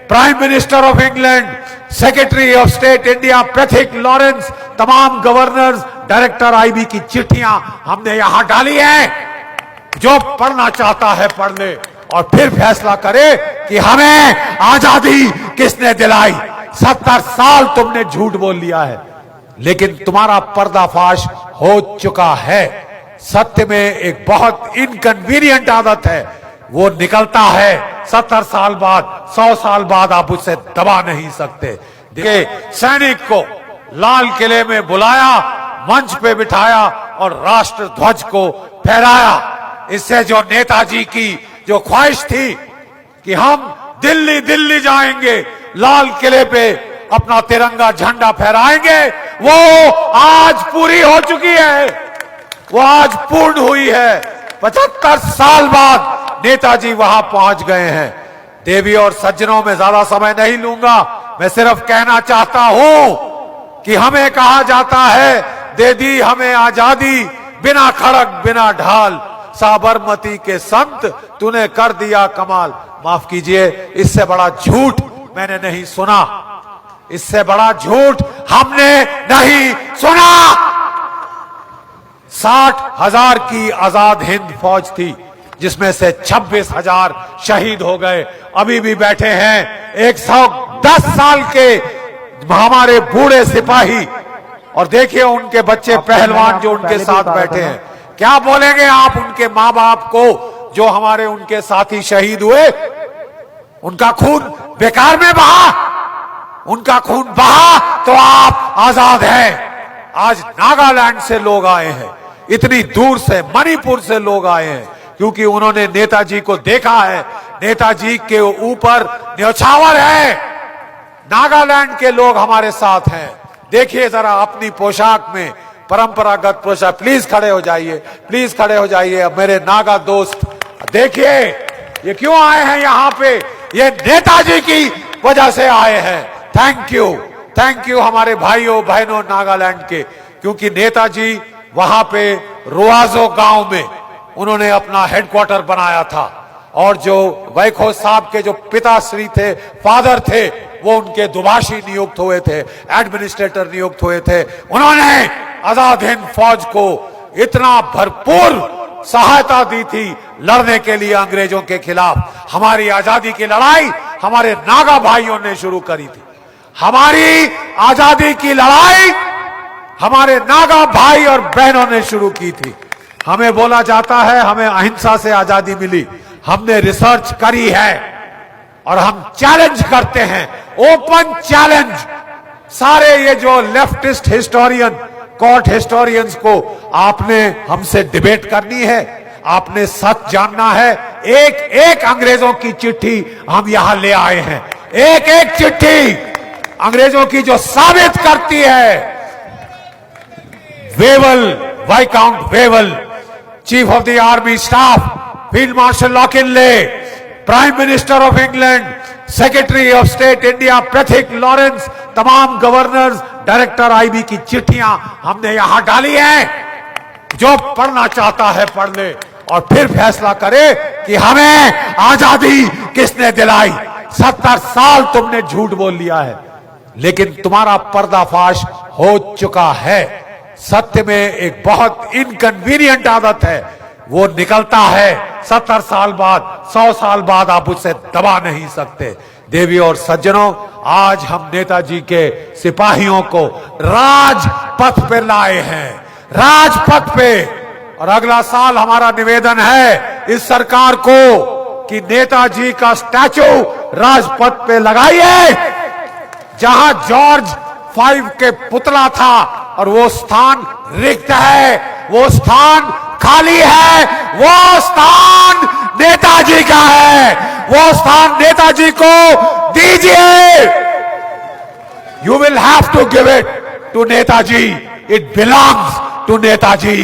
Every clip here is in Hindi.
Prime minister of England, secretary of state India Pethick Lawrence, तमाम गवर्नर्स, डायरेक्टर आईबी की चिट्ठियां हमने यहां डाली हैं। जो पढ़ना चाहता है पढ़ ले और फिर फैसला करे कि हमें आजादी किसने दिलाई। 70 साल तुमने झूठ बोल लिया है, लेकिन तुम्हारा पर्दाफाश हो चुका है। सत्य में एक बहुत इनकन्वीनियंट आदत है, वो निकलता है 70 साल बाद, 100 साल बाद आप उसे दबा नहीं सकते। देखिए, सैनिक को लाल किले में बुलाया, मंच पे बिठाया और राष्ट्र ध्वज को फहराया। इससे जो नेताजी की जो ख्वाहिश थी कि हम दिल्ली दिल्ली जाएंगे, लाल किले पे अपना तिरंगा झंडा फहराएंगे, वो आज पूरी हो चुकी है, वो आज पूर्ण हुई है। 75 साल बाद नेताजी वहां पहुंच गए हैं। देवी और सज्जनों में ज्यादा समय नहीं लूंगा, मैं सिर्फ कहना चाहता हूं कि हमें कहा जाता है, दे दी हमें आजादी बिना खड़ग बिना ढाल, साबरमती के संत तूने कर दिया कमाल। माफ कीजिए, इससे बड़ा झूठ मैंने नहीं सुना, इससे बड़ा झूठ हमने नहीं सुना। 60,000 की आजाद हिंद फौज थी, जिसमें से 26,000 शहीद हो गए, अभी भी बैठे हैं 110 साल के हमारे बूढ़े सिपाही, और देखिए उनके बच्चे पहलवान जो उनके साथ बैठे हैं। क्या बोलेंगे आप उनके माँ बाप को जो हमारे उनके साथी शहीद हुए? उनका खून बेकार में बहा, उनका खून बहा तो आप आजाद हैं। आज नागालैंड से लोग आए हैं, इतनी दूर से, मणिपुर से लोग आए हैं, क्योंकि उन्होंने नेताजी को देखा है। नेताजी के ऊपर न्योछावर है। नागालैंड के लोग हमारे साथ हैं। देखिए जरा अपनी पोशाक में, परंपरागत पोशाक, प्लीज खड़े हो जाइए, प्लीज खड़े हो जाइए मेरे नागा दोस्त। देखिए ये क्यों आए हैं यहाँ पे, ये नेताजी की वजह से आए हैं। थैंक यू हमारे भाइयों बहनों नागालैंड के, क्योंकि नेताजी वहां पे रुआजो गांव में उन्होंने अपना हेडक्वार्टर बनाया था, और जो वैखो साहब के जो पिताश्री थे, फादर थे, वो उनके दुभाषी नियुक्त हुए थे, एडमिनिस्ट्रेटर नियुक्त हुए थे। उन्होंने आजाद हिंद फौज को इतना भरपूर सहायता दी थी लड़ने के लिए अंग्रेजों के खिलाफ। हमारी आजादी की लड़ाई हमारे नागा भाइयों ने शुरू करी थी। हमारी आजादी की लड़ाई हमारे नागा भाई और बहनों ने शुरू की थी। हमें बोला जाता है हमें अहिंसा से आजादी मिली, हमने रिसर्च करी है और हम चैलेंज करते हैं, ओपन चैलेंज। सारे ये जो लेफ्टिस्ट हिस्टोरियन, कोर्ट हिस्टोरियंस को आपने हमसे डिबेट करनी है, आपने सच जानना है। एक एक अंग्रेजों की चिट्ठी हम यहां ले आए हैं, एक एक चिट्ठी अंग्रेजों की जो साबित करती है। Wavell, viscount Wavell, chief of the army staff, field marshal लॉकिनले, prime minister of England, secretary of state India Pethick Lawrence, तमाम गवर्नर्स, डायरेक्टर आईबी की चिट्ठियां हमने यहां डाली हैं। जो पढ़ना चाहता है पढ़ ले और फिर फैसला करे कि हमें आजादी किसने दिलाई। 70 साल तुमने झूठ बोल लिया है, लेकिन तुम्हारा पर्दाफाश हो चुका है। सत्य में एक बहुत इनकन्वीनियंट आदत है, वो निकलता है 70 साल बाद, 100 साल बाद आप उसे दबा नहीं सकते। देवी और सज्जनों, आज हम नेताजी के सिपाहियों को राजपथ पे लाए हैं, राजपथ पे। और अगला साल हमारा निवेदन है इस सरकार को कि नेताजी का स्टैचू राजपथ पे लगाइए, जहां जॉर्ज 5 के पुतला था, और वो स्थान रिक्त है, वो स्थान खाली है, वो स्थान नेताजी का है, वो स्थान नेताजी को दीजिए। You will have to give it to Netaji. It belongs to Netaji.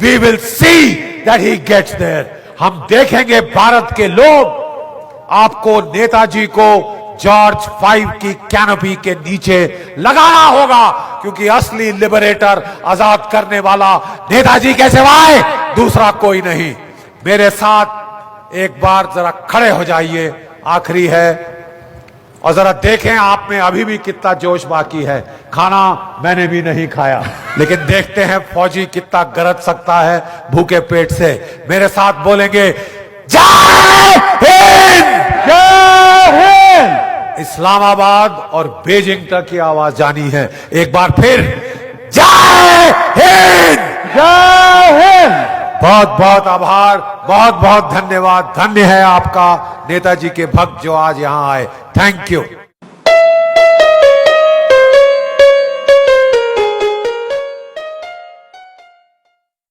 We will see that he gets there. हम देखेंगे भारत के लोग आपको नेताजी को जॉर्ज 5 की कैनोपी के नीचे लगाना होगा, क्योंकि असली लिबरेटर, आजाद करने वाला नेताजी के सिवाय दूसरा कोई नहीं। मेरे साथ एक बार जरा खड़े हो जाइए, आखिरी है। और जरा देखें आप में अभी भी कितना जोश बाकी है। खाना मैंने भी नहीं खाया, लेकिन देखते हैं फौजी कितना गरज सकता है भूखे पेट से। मेरे साथ बोलेंगे जय हिंद, जय हिंद। इस्लामाबाद और बीजिंग तक की आवाज जानी है। एक बार फिर जय हिंद, जय हिंद। बहुत बहुत आभार, बहुत बहुत धन्यवाद। धन्य है आपका नेताजी के भक्त जो आज यहां आए। Thank you.